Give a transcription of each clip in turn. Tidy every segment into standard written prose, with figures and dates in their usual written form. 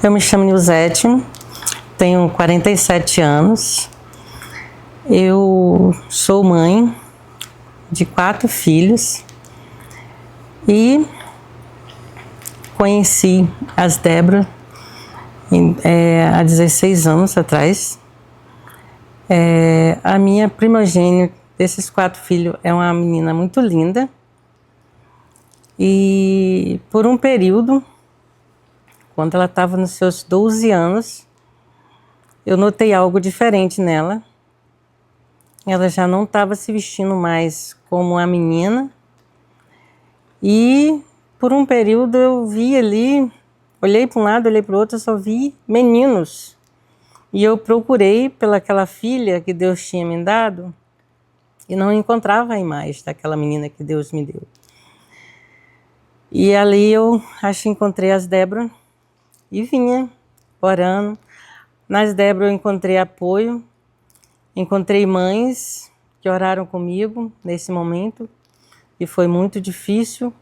Eu me chamo Nilzete, tenho 47 anos. Eu sou mãe de 4 filhos e conheci as Débora há 16 anos atrás. A minha primogênita desses 4 filhos é uma menina muito linda e por um período, quando ela estava nos seus 12 anos, eu notei algo diferente nela. Ela já não estava se vestindo mais como uma menina. E por um período eu vi ali, olhei para um lado, olhei para o outro, eu só vi meninos. E eu procurei pelaquela filha que Deus tinha me dado e não encontrava a imagem daquela menina que Deus me deu. E ali eu acho que encontrei as Débora e vinha orando. Nas Débora eu encontrei apoio, encontrei mães que oraram comigo nesse momento e foi muito difícil.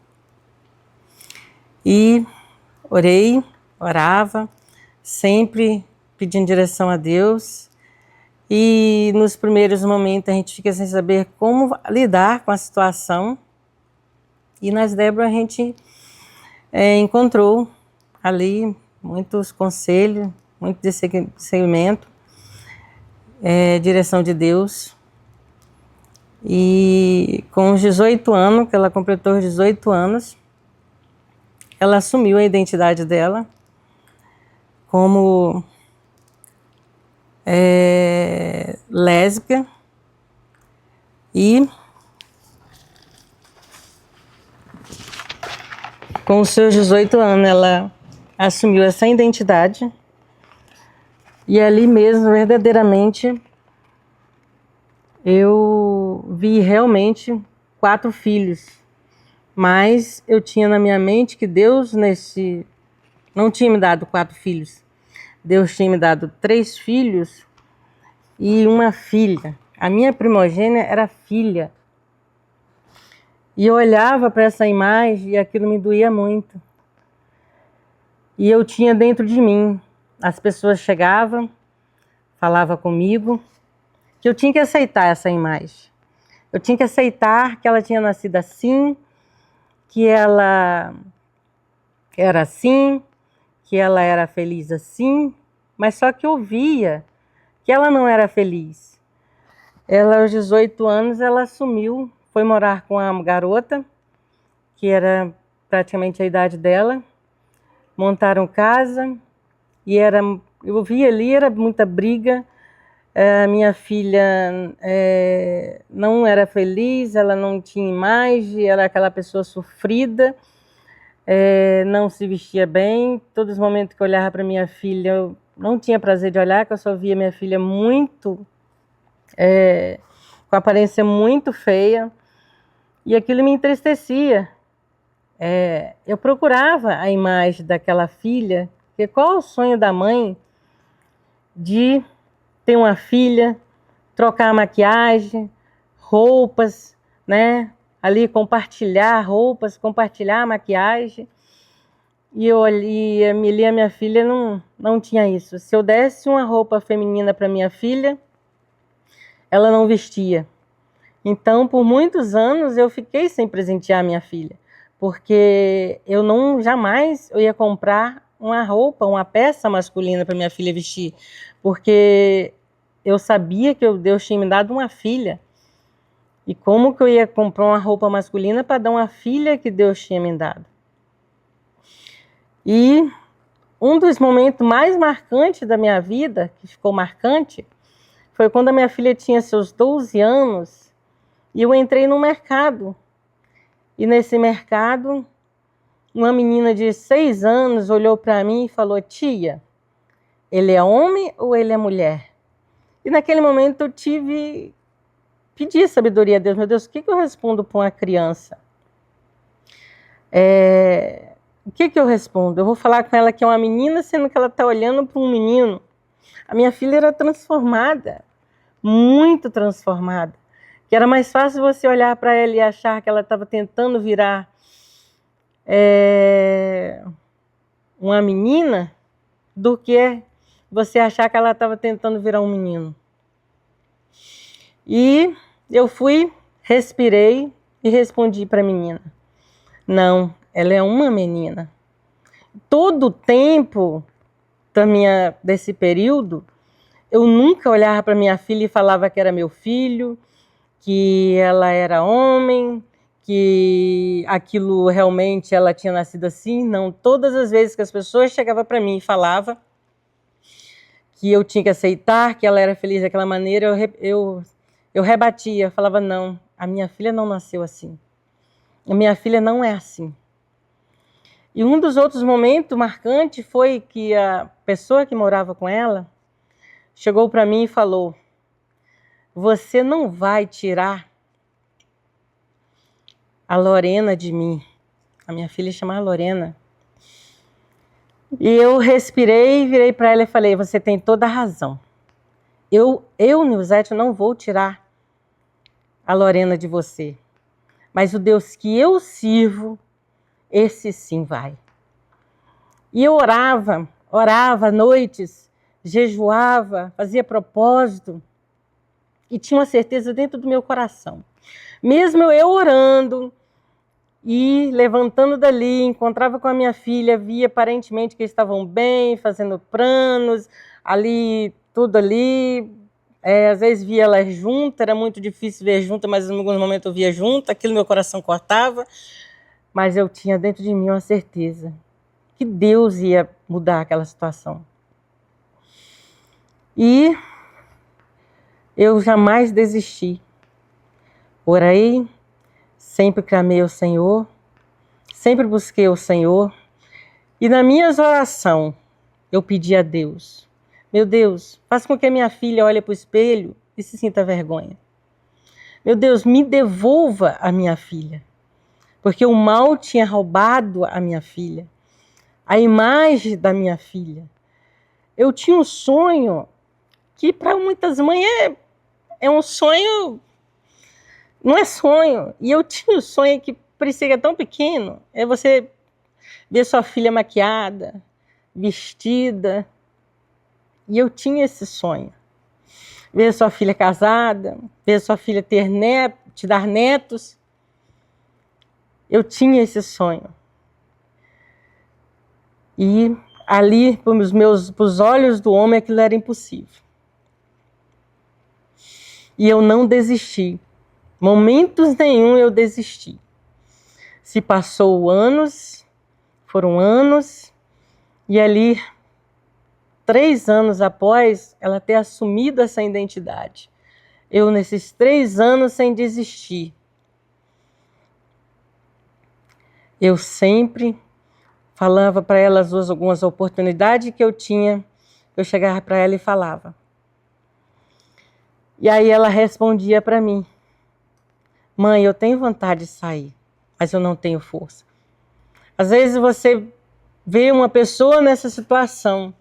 E orava, sempre pedindo direção a Deus. E nos primeiros momentos a gente fica sem saber como lidar com a situação. E nas Débora a gente encontrou ali muitos conselhos, muito discernimento, direção de Deus. E com os 18 anos, que ela completou os 18 anos, ela assumiu a identidade dela como lésbica e com os seus 18 anos ela assumiu essa identidade e ali mesmo, verdadeiramente, eu vi realmente 4 filhos, mas eu tinha na minha mente que Deus não tinha me dado 4 filhos. Deus tinha me dado 3 filhos e uma filha. A minha primogênita era filha. E eu olhava para essa imagem e aquilo me doía muito. E eu tinha dentro de mim, as pessoas chegavam, falavam comigo, que eu tinha que aceitar essa imagem. Eu tinha que aceitar que ela tinha nascido assim, que ela era assim, que ela era feliz assim, mas só que eu via que ela não era feliz. Ela, aos 18 anos, ela assumiu, foi morar com uma garota, que era praticamente a idade dela, montaram casa, e eu via ali, era muita briga. A minha filha não era feliz, ela não tinha imagem, era aquela pessoa sofrida, não se vestia bem. Todos os momentos que eu olhava para minha filha, eu não tinha prazer de olhar, que eu só via minha filha muito, com aparência muito feia, e aquilo me entristecia. Eu procurava a imagem daquela filha, porque qual é o sonho da mãe de ter uma filha, trocar a maquiagem, roupas, né? Ali compartilhar roupas, compartilhar a maquiagem. E eu ali, a minha filha não tinha isso. Se eu desse uma roupa feminina para minha filha, ela não vestia. Então, por muitos anos, eu fiquei sem presentear minha filha, porque jamais eu ia comprar uma roupa, uma peça masculina para minha filha vestir, porque eu sabia que Deus tinha me dado uma filha. E como que eu ia comprar uma roupa masculina para dar uma filha que Deus tinha me dado? E um dos momentos mais marcantes da minha vida, que ficou marcante, foi quando a minha filha tinha seus 12 anos e eu entrei no mercado. E nesse mercado, uma menina de 6 anos olhou para mim e falou: tia, ele é homem ou ele é mulher? E naquele momento eu pedi sabedoria a Deus. Meu Deus, o que eu respondo para uma criança? O que eu respondo? Eu vou falar com ela que é uma menina, sendo que ela está olhando para um menino. A minha filha era transformada, muito transformada. Que era mais fácil você olhar para ela e achar que ela estava tentando virar uma menina, do que você achar que ela estava tentando virar um menino. E eu fui, respirei e respondi para a menina: não, ela é uma menina. Todo o tempo desse período, eu nunca olhava para minha filha e falava que era meu filho, que ela era homem, que aquilo realmente ela tinha nascido assim. Não, todas as vezes que as pessoas chegavam para mim e falavam que eu tinha que aceitar, que ela era feliz daquela maneira, eu rebatia, falava: não, a minha filha não nasceu assim. A minha filha não é assim. E um dos outros momentos marcantes foi que a pessoa que morava com ela chegou para mim e falou: você não vai tirar a Lorena de mim. A minha filha chamava Lorena. E eu respirei, virei para ela e falei: você tem toda a razão. Eu, Nilzete, não vou tirar a Lorena de você. Mas o Deus que eu sirvo, esse sim vai. E eu orava noites, jejuava, fazia propósito e tinha uma certeza dentro do meu coração. Mesmo eu orando e levantando dali, encontrava com a minha filha, via aparentemente que estavam bem, fazendo planos, ali, tudo ali. Às vezes via elas juntas, era muito difícil ver juntas, mas em alguns momentos eu via juntas, aquilo meu coração cortava. Mas eu tinha dentro de mim uma certeza que Deus ia mudar aquela situação. E eu jamais desisti. Orei, sempre clamei ao Senhor, sempre busquei o Senhor. E nas minhas orações, eu pedi a Deus: meu Deus, faça com que a minha filha olhe para o espelho e se sinta vergonha. Meu Deus, me devolva a minha filha. Porque o mal tinha roubado a minha filha, a imagem da minha filha. Eu tinha um sonho que para muitas mães é um sonho, não é sonho. E eu tinha um sonho que parecia que é tão pequeno, é você ver sua filha maquiada, vestida. E eu tinha esse sonho. Ver sua filha casada, ver sua filha ter neto, te dar netos. Eu tinha esse sonho. E ali, para os olhos do homem, aquilo era impossível. E eu não desisti. Momentos nenhum eu desisti. Se passou anos, foram anos, e ali, 3 anos após ela ter assumido essa identidade, eu nesses 3 anos sem desistir, eu sempre falava para ela algumas oportunidades que eu tinha, eu chegava para ela e falava. E aí ela respondia para mim: mãe, eu tenho vontade de sair, mas eu não tenho força. Às vezes você vê uma pessoa nessa situação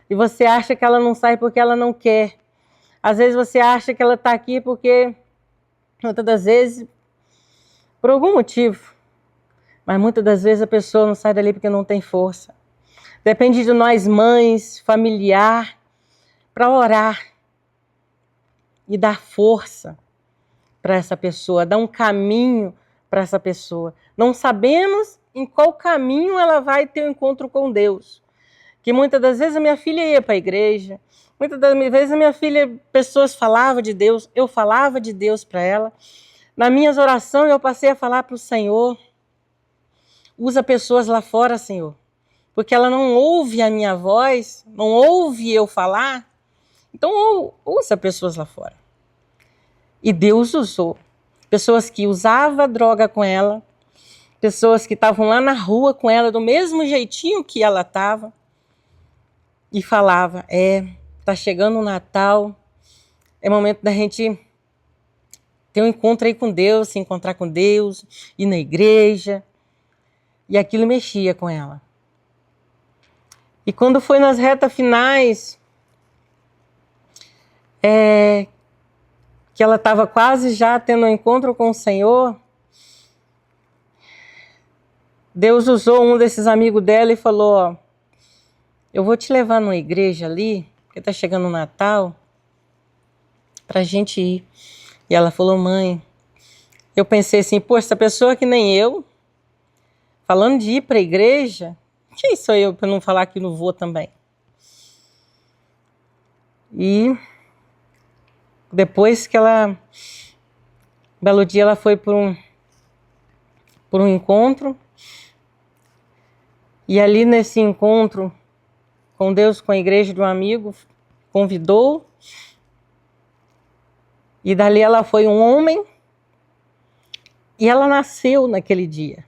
e você acha que ela não sai porque ela não quer. Às vezes você acha que ela está aqui porque, muitas das vezes, por algum motivo. Mas muitas das vezes a pessoa não sai dali porque não tem força. Depende de nós mães, familiar, para orar e dar força para essa pessoa, dar um caminho para essa pessoa. Não sabemos em qual caminho ela vai ter o um encontro com Deus. Que muitas das vezes a minha filha ia para a igreja, muitas das vezes a minha filha, pessoas falavam de Deus, eu falava de Deus para ela. Nas minhas orações eu passei a falar para o Senhor: usa pessoas lá fora, Senhor, porque ela não ouve a minha voz, não ouve eu falar, então usa pessoas lá fora. E Deus usou pessoas que usavam droga com ela, pessoas que estavam lá na rua com ela do mesmo jeitinho que ela estava, e falava: tá chegando o Natal, é momento da gente ter um encontro aí com Deus, se encontrar com Deus, ir na igreja. E aquilo mexia com ela. E quando foi nas retas finais, que ela estava quase já tendo um encontro com o Senhor, Deus usou um desses amigos dela e falou: eu vou te levar numa igreja ali, porque tá chegando o Natal, pra gente ir. E ela falou, mãe, eu pensei assim, pô, essa pessoa que nem eu, falando de ir pra igreja, quem sou eu pra não falar que não vou também? E depois que ela, um belo dia ela foi por um encontro, e ali nesse encontro com Deus, com a igreja de um amigo, convidou, e dali ela foi um homem, e ela nasceu naquele dia.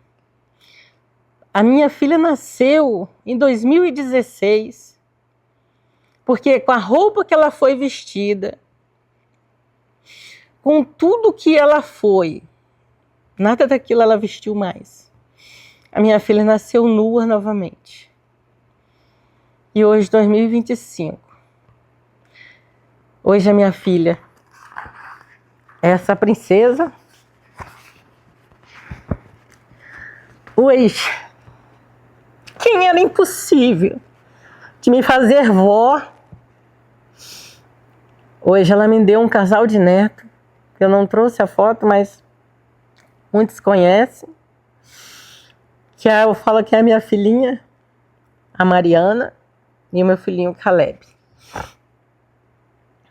A minha filha nasceu em 2016, porque com a roupa que ela foi vestida, com tudo que ela foi, nada daquilo ela vestiu mais. A minha filha nasceu nua novamente. E hoje, 2025, hoje a minha filha é essa princesa. Hoje, quem era impossível de me fazer vó, hoje ela me deu um casal de neto. Eu não trouxe a foto, mas muitos conhecem. Que eu falo que é a minha filhinha, a Mariana, e o meu filhinho Caleb.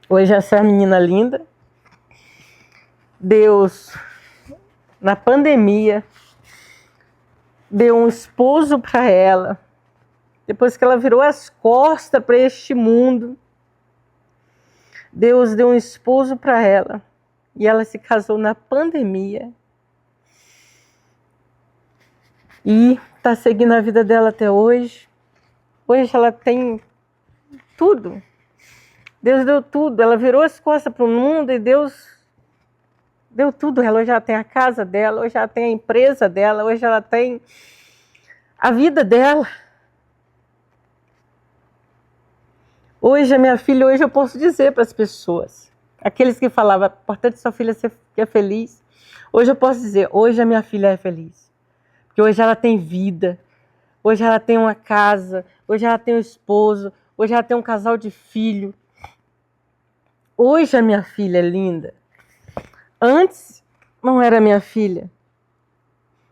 Hoje essa menina linda, Deus, na pandemia, deu um esposo para ela. Depois que ela virou as costas para este mundo, Deus deu um esposo para ela. E ela se casou na pandemia. E está seguindo a vida dela até hoje. Hoje ela tem tudo. Deus deu tudo. Ela virou as costas para o mundo e Deus deu tudo. Ela hoje ela tem a casa dela, hoje ela tem a empresa dela, hoje ela tem a vida dela. Hoje a minha filha, hoje eu posso dizer para as pessoas, aqueles que falavam, importante sua filha ser feliz. Hoje eu posso dizer, hoje a minha filha é feliz. Porque hoje ela tem vida, hoje ela tem uma casa, hoje ela tem um esposo, hoje ela tem um casal de filho. Hoje a minha filha é linda. Antes não era minha filha.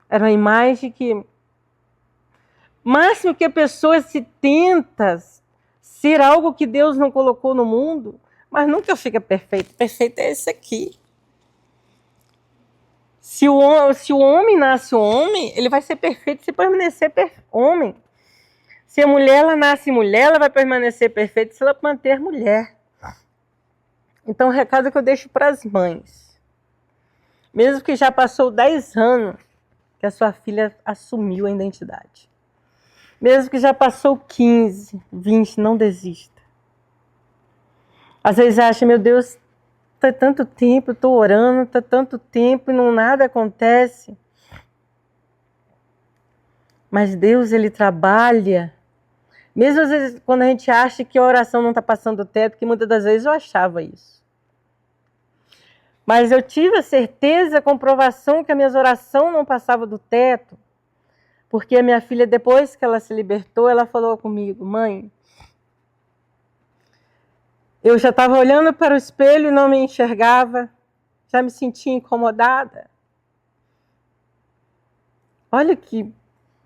Era uma imagem que... máximo que a pessoa se tenta ser algo que Deus não colocou no mundo, mas nunca fica perfeito. Perfeito é esse aqui. Se o homem nasce homem, ele vai ser perfeito se permanecer homem. Se a mulher ela nasce mulher, ela vai permanecer perfeita se ela manter mulher. Então o recado que eu deixo para as mães, mesmo que já passou 10 anos que a sua filha assumiu a identidade, mesmo que já passou 15, 20, não desista. Às vezes acha, meu Deus, tá tanto tempo, eu estou orando, tá tanto tempo e nada acontece. Mas Deus, Ele trabalha. Mesmo às vezes quando a gente acha que a oração não está passando o teto, que muitas das vezes eu achava isso. Mas eu tive a certeza, a comprovação que as minhas orações não passavam do teto. Porque a minha filha, depois que ela se libertou, ela falou comigo, mãe, eu já estava olhando para o espelho e não me enxergava, já me sentia incomodada. Olha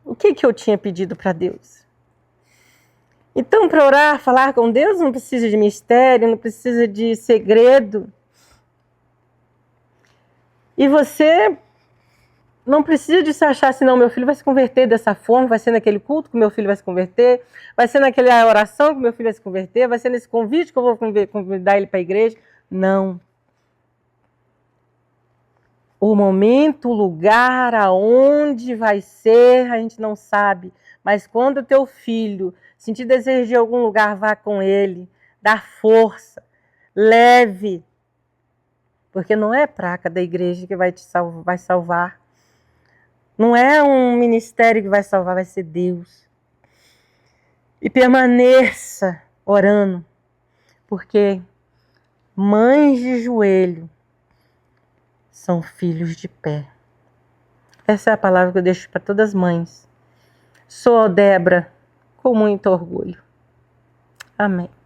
o que eu tinha pedido para Deus. Então, para orar, falar com Deus, não precisa de mistério, não precisa de segredo. E você não precisa de se achar assim, não, meu filho vai se converter dessa forma, vai ser naquele culto que meu filho vai se converter, vai ser naquela oração que meu filho vai se converter, vai ser nesse convite que eu vou convidar ele para a igreja. Não. O momento, o lugar, aonde vai ser, a gente não sabe. Mas quando o teu filho sentir desejo de algum lugar, vá com ele, dá força, leve. Porque não é a placa da igreja que vai salvar. Não é um ministério que vai salvar, vai ser Deus. E permaneça orando, porque mães de joelho são filhos de pé. Essa é a palavra que eu deixo para todas as mães. Sou Débora, com muito orgulho. Amém.